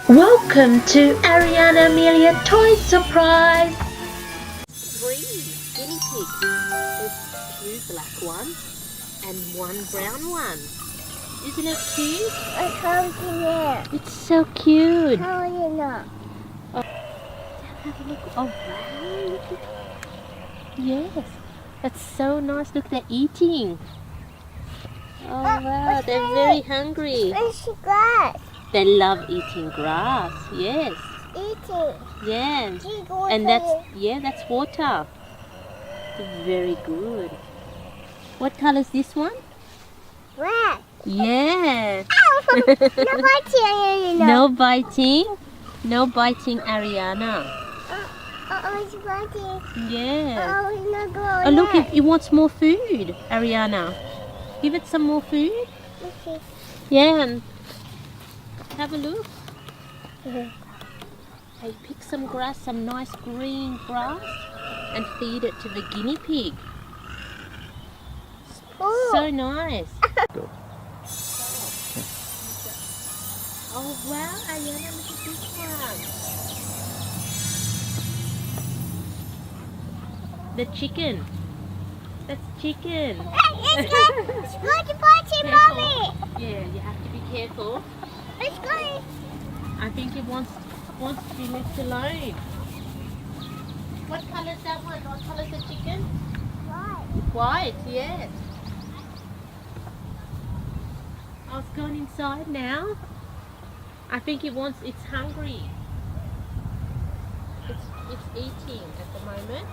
Welcome to Ariana and Amelia Toy Surprise! 3 guinea pigs. There's 2 black ones and 1 brown one. Isn't it cute? I can't see it. It's so cute. How are you not? Have a look. Oh wow, look at. Yes, that's so nice. Look, they're eating. Oh wow, they're very hungry. Where's the grass? They love eating grass. Yes. Eating. Yeah. Drink water. And that's water. It's very good. What color is this one? Red. Yeah. Ow! No biting, No biting. No biting, Ariana. It's biting. Yeah. Oh, it's not going. Oh look, it wants more food, Ariana. Give it some more food. Okay. Yeah, and have a look. Hey, pick some grass, some nice green grass, and feed it to the guinea pig. Ooh. So nice. Oh wow, Ariana, look at this one. The chicken. That's chicken. It's going to bite you, Mommy. Yeah, you have to be careful. It's going. I think it wants to be left alone. What colour is that one? What colour is the chicken? White, yes. Oh, it's going inside now. I think it's hungry. It's eating at the moment.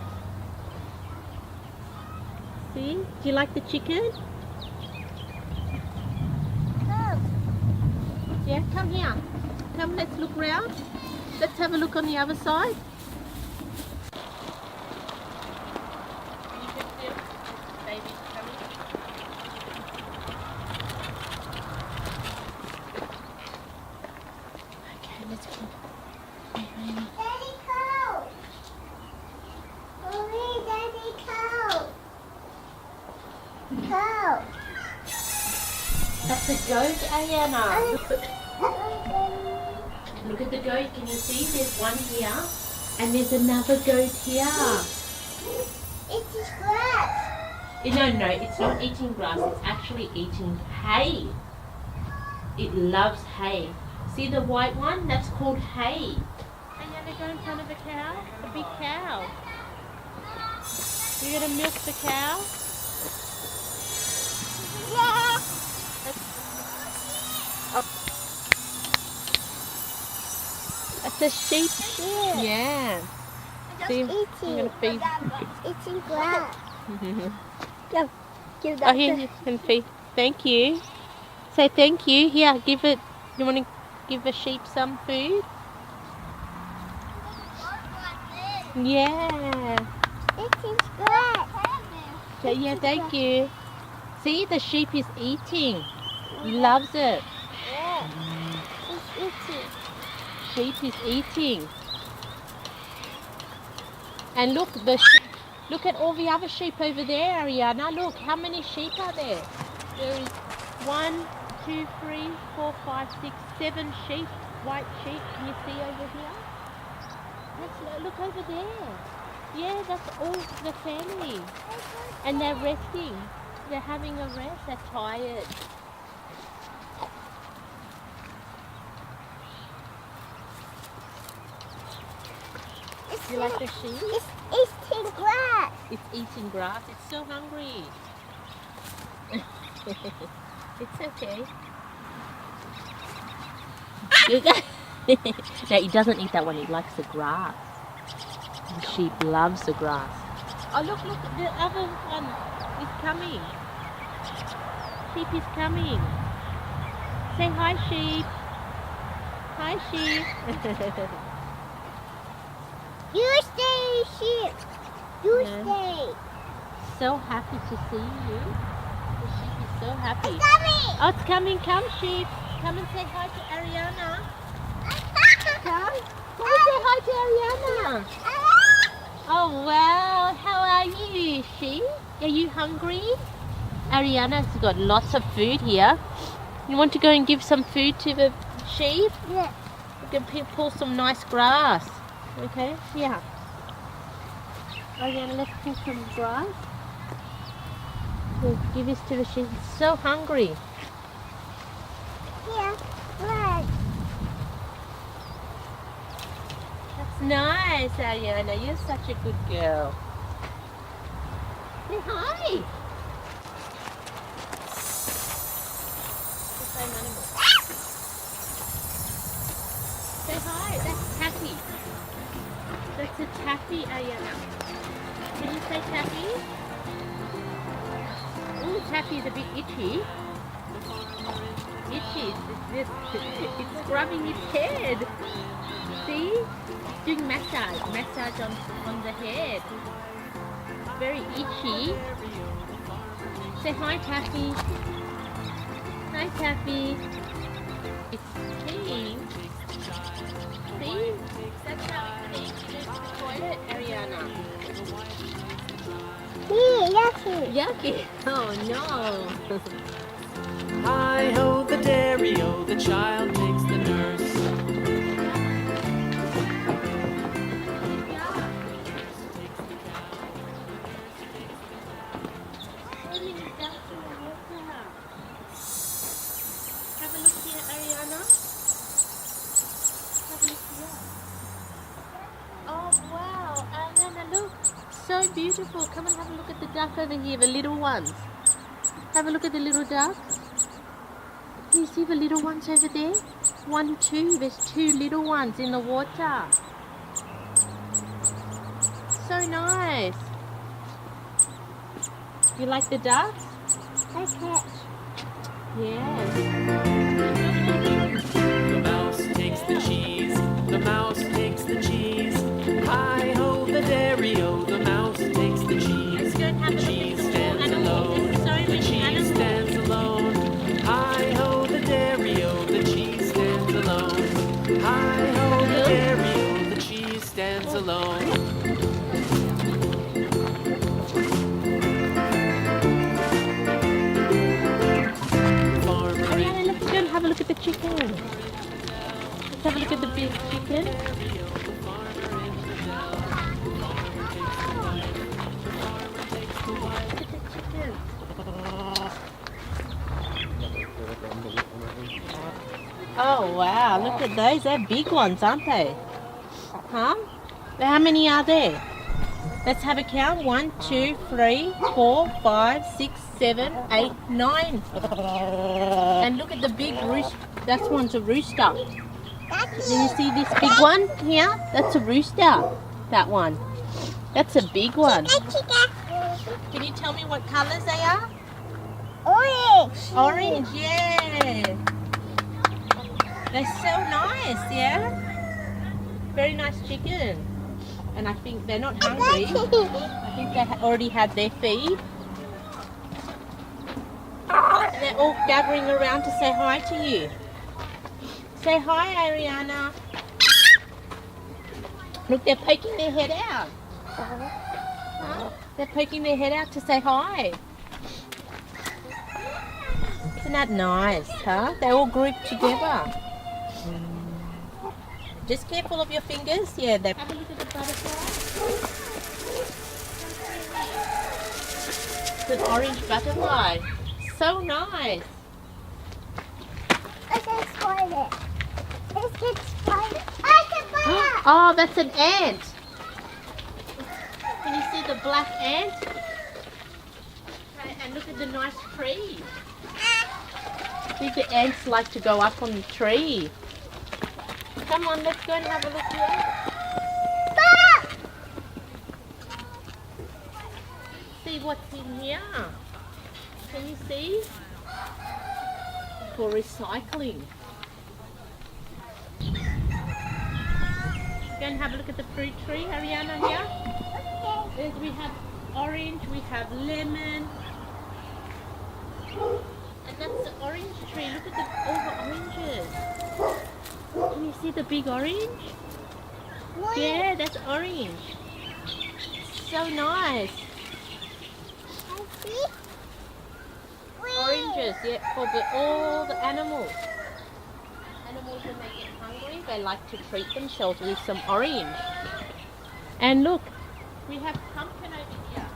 See? Do you like the chicken? Yeah, come here. Come, let's look round. Let's have a look on the other side. You can feel the baby's coming. Okay, let's go. Daddy cow. Mommy, Daddy cow. Cow. That's a goat, Ariana. Look at the goat. Can you see? There's one here, and there's another goat here. It is grass. No, it's not eating grass. It's actually eating hay. It loves hay. See the white one? That's called hay. And then they go in front of a cow, a big cow. You're gonna milk the cow? Yeah. That's a sheep. Yeah. See, I'm gonna feed. Eating grass. Give Oh, here you can feed. Thank you. Say thank you. Here, give it. You want to give the sheep some food? Yeah. Eating grass. So, yeah, thank you. See, the sheep is eating. He loves it. Yeah. It's eating. Sheep is eating. And look, the sheep. Look at all the other sheep over there, Ariana. Look, how many sheep are there? There is 1, 2, 3, 4, 5, 6, 7 sheep, white sheep. Can you see over here? Look over there. Yeah, that's all the family. And they're resting. They're having a rest. They're tired. You like the sheep? It's eating grass. It's eating grass. It's so hungry. It's okay. No, he doesn't eat that one. He likes the grass. The sheep loves the grass. Oh, look, the other one is coming. Sheep is coming. Say hi, sheep. Hi, sheep. You stay, sheep. You Yeah. stay. So happy to see you. The sheep is so happy. It's coming. Oh, it's coming. Come, sheep. Come and say hi to Ariana. Come. Come and say hi to Ariana. Oh, wow. How are you, sheep? Are you hungry? Ariana's got lots of food here. You want to go and give some food to the sheep? Yeah. can pull some nice grass. Okay, yeah. Ariana, let's pull some grass. We'll give this to the sheep. It's so hungry. Yeah, look. That's nice, Ariana. You're such a good girl. Say hi. The same animal. Say hi. That's Taffy. That's a Taffy, Ariana. Can you say Taffy? Ooh, Taffy's a bit itchy. Itchy. It's scrubbing its head. See? It's doing massage. Massage on the head. It's very itchy. Say hi, Taffy. Hi, Taffy. It's pink. See? That's how it cleans the toilet, Ariana. Yucky. Yucky. Oh no. Hi-ho, the dairy-o, the child takes the nurse. Have a look here, Ariana. Have a look here. Oh wow, Ariana, look. So beautiful. Come and have a look at the duck over here, the little ones. Have a look at the little ducks. Can you see the little ones over there? 1, 2. There's 2 little ones in the water. So nice. You like the ducks? Okay. Yes. The mouse takes the cheese, the mouse takes the cheese. Hi-ho, the dairy-o, the mouse takes the cheese. Let's go and have a The look cheese at the stands animals. alone, There's so the many cheese animals. stands alone. Hi-ho, the dairy-o, the cheese stands alone. Hi-ho, the dairy-o, the cheese stands alone. Farmer Ariana, let's go and have a look at the chicken. Let's have a look at the big chicken. Look at the chicken. Oh wow, look at those. They're big ones, aren't they? Huh? How many are there? Let's have a count. 1, 2, 3, 4, 5, 6, 7, 8, 9. And look at the big rooster. That one's a rooster. Can you see this big one here? That's a rooster. That one. That's a big one. Can you tell me what colours they are? Orange. Orange, yeah. They're so nice, yeah? Very nice chicken. And I think they're not hungry. I think they already had their feed. And they're all gathering around to say hi to you. Say hi, Ariana. Look, they're poking their head out. Huh? They're poking their head out to say hi. Isn't that nice, huh? They're all grouped together. Just careful of your fingers. Yeah, they're... Have a look at the butterfly. It's an orange butterfly. So nice. I can spider. Let's get spider. I can spider. Oh, that's an ant. Can you see the black ant? Okay, and look at the nice tree. See, the ants like to go up on the tree. Come on, let's go and have a look here. See what's in here. Can you see? For recycling. Go and have a look at the fruit tree, Ariana, here. There's, we have orange, we have lemon. And that's the orange tree. Look at all the oranges. Can you see the big orange? Yeah, that's orange. So nice. Oranges, yeah, for all the animals. Animals when they get hungry, they like to treat themselves with some orange. And look, we have pumpkin over here.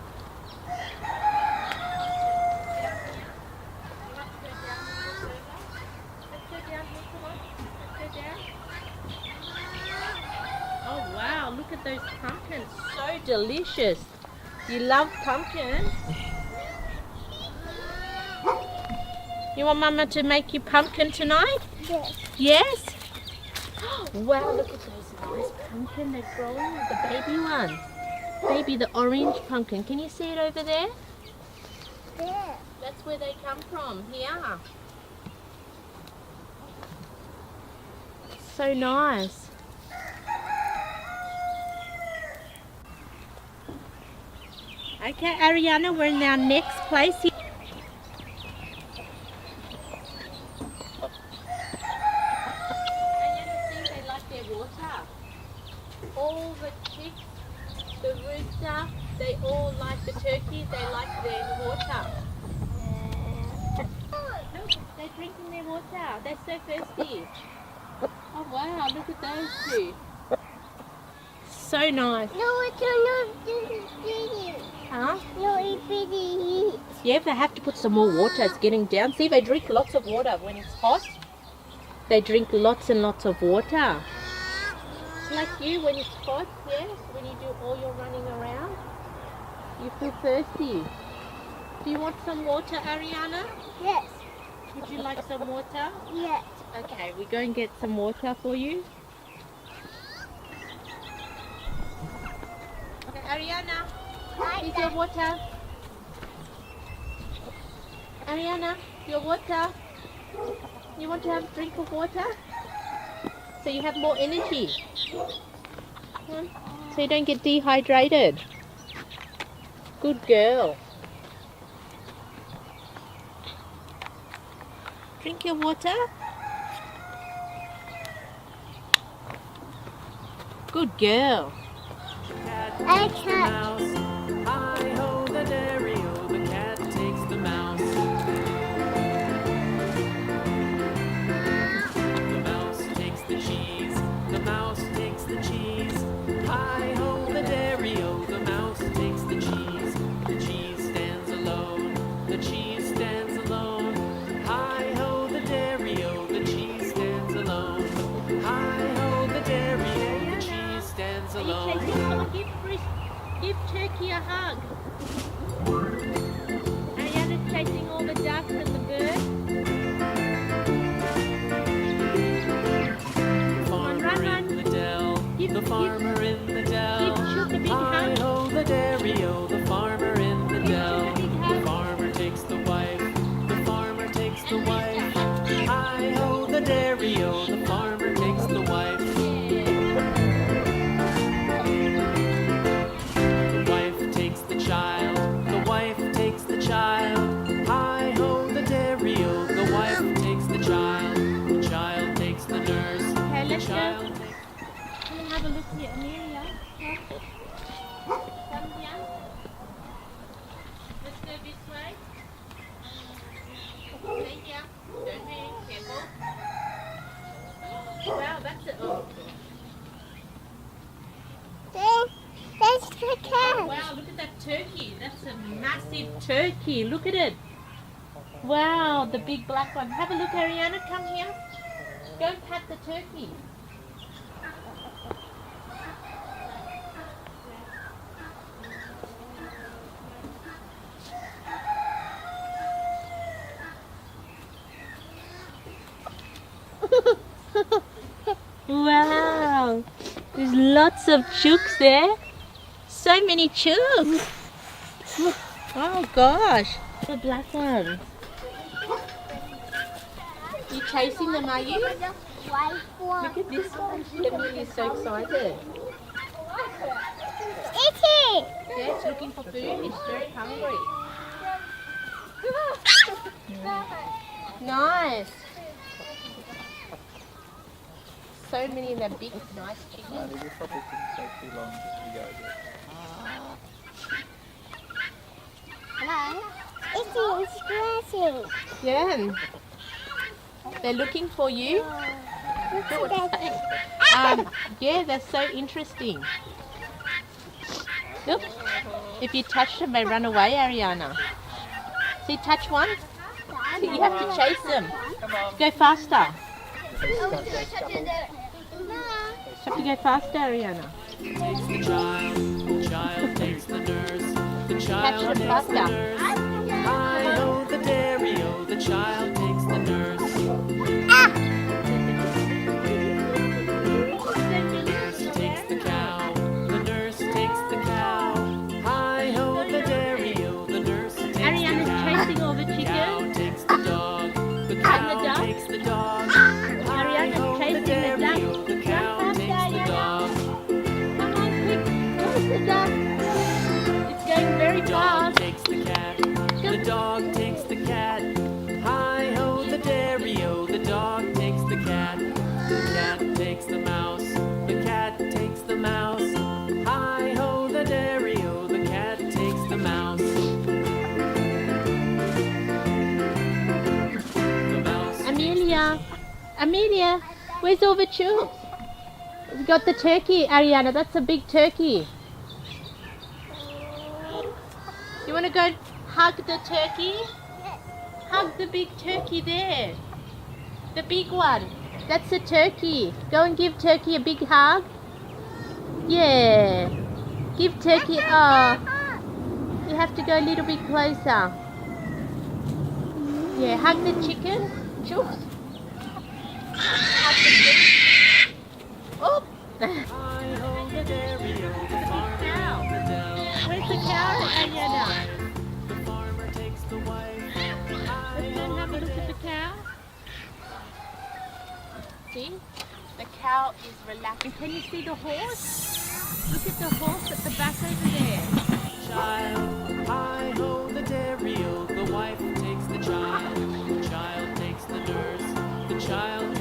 Oh wow, look at those pumpkins, so delicious. You love pumpkin? You want Mama to make you pumpkin tonight? Yes. Yes? Wow, look at those nice pumpkin they're growing, the baby one. Baby, the orange pumpkin. Can you see it over there? There. That's where they come from, here. So nice. Okay, Ariana, we're in our next place here. Ariana, see, they like their water. All the chicks, the rooster, they all like the turkey, they like their water. Look, they're drinking their water. They're so thirsty. Oh wow, look at those two. So nice. No, it's not pretty. Huh? No, it's pretty. Yeah, they have to put some more water. It's getting down. See, they drink lots of water when it's hot. They drink lots and lots of water. Like you, when it's hot, yes, when you do all your running around, you feel thirsty. Do you want some water, Ariana? Yes. Would you like some water? Yes. Okay, we go and get some water for you. Okay, Ariana, here's your water. Ariana, your water. You want to have a drink of water? So you have more energy. So you don't get dehydrated. Good girl. Drink your water. Good girl. I can't. Mouse. Hi-ho, the dairy-o, the cat takes the mouse. The mouse takes the cheese, the mouse takes the cheese. Hi-ho, the dairy-o, the mouse takes the cheese. The cheese stands alone, the cheese stands alone. Hi-ho, the dairy-o, the cheese stands alone. Hi-ho, the dairy-o, the cheese stands Are you alone. chasing? Come on, give Turkey a hug. Ariana's chasing all the ducks and the birds. Farmer in the dell, the farmer in the dell. Give Chook a big hug. Hi-ho, the dairy-o, the farmer in the dell. The farmer takes the wife, the farmer takes the wife. Hi-ho, the dairy-o, the farmer takes the wife. The wife takes the child, the wife takes the child. Hi-ho, the dairy-o, the wife takes the child. The child takes the nurse, Okay, the let's go. child takes... Come and have a look here, Amelia. Come here. Let's go this way. Stay here. Don't move. Careful. Wow, that's it. Oh. That's the cat. Wow, look at that turkey. That's a massive turkey. Look at it. Wow, the big black one. Have a look, Ariana. Come here. Go and pat the turkey. Wow, there's lots of chooks there. So many chooks. Oh gosh, the black ones. You chasing them, are you? White one. Look at this one. Amelia's so excited. Itty. Yeah, it's looking for food. It's very hungry. Nice. So many of them big, nice chickens. It probably didn't take too long just to go there. Hello. Itty is scratching. Yeah. They're looking for you. Yeah, that's so interesting. Look, if you touch them, they run away, Ariana. See, touch one. See, you have to chase them. Go faster. You have to go faster, Ariana. Takes the child takes the nurse, the Catch child them takes the faster. nurse. Hi-ho the dairy-o, the child takes the nurse. Nurse takes the cow, the nurse takes the cow. Hi-ho the dairy-o, the nurse takes the Ariana's cow. chasing all the Cow chickens. takes the dog, the And the cow duck. takes the dog. Ariana's Hi-ho the chasing the duck. dairy-o, the cow Jump takes faster, the Ariana. dog. Come on, quick. Chase the duck. It's going very The dog fast. takes the cat, the dog takes the cat. Hi-ho the dairy-o, the dog takes the cat. The cat takes the mouse, the cat takes the mouse. Hi-ho the dairy-o, the cat takes the mouse. The mouse Amelia, Amelia, where's all the chooks? We got the turkey, Ariana. That's a big turkey. You want to go hug the turkey? Hug the big turkey there. The big one. That's a turkey. Go and give turkey a big hug. Yeah. Give turkey. Oh, you have to go a little bit closer. Yeah, hug the chicken. Chooks. Hug the chicken. Oh. Hi-ho the dairy-o, the farmer on the dell. Where's the cow, Ariana? The farmer takes the wife. Let's go and have a look at the cow. See? The cow is relaxing. Can you see the horse? Look at the horse at the back over there. Child, hi-ho the dairy-o, the wife takes the child takes the nurse, the child